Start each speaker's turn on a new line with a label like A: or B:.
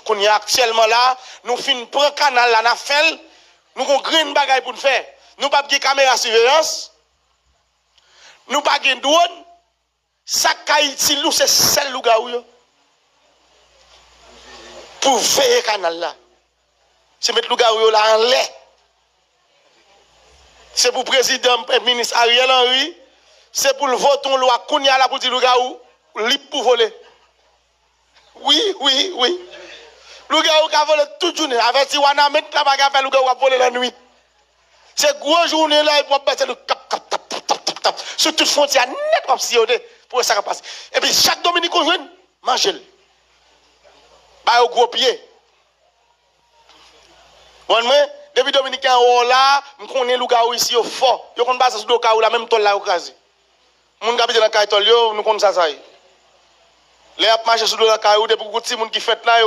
A: qu'on y a actuellement là, nous fin prend canal là, n'a fait, nous avons green bagaille pour nous faire. Nous pas de caméra surveillance, nous pas de drone, ça Haïti nous c'est seul lougaou pour veiller canal là. C'est mettre lougaou là en l'air. C'est pour le président ministre Ariel Henry, c'est pour le vote on loi Kounia là pour dire lougaou libre pour voler. Oui. Lougaou qui a volé toute journée. Avec si on a mis la bagarre fait lougaou qui a volé la nuit. C'est gros journée là, il faut passer le cap. Sur toute frontière net comme si pour ça passe. Et puis chaque Dominique on joue, mange le. Bah au gros pied. Bon mais depuis Dominicain là, on connaît lougaou ici au fort. Yo kon base sur le cas là même tol là au crasé. Moun qui habite dans kay tol yo, nous connaissons ça. Les ap marcher sur le cas depuis petit monde qui fait là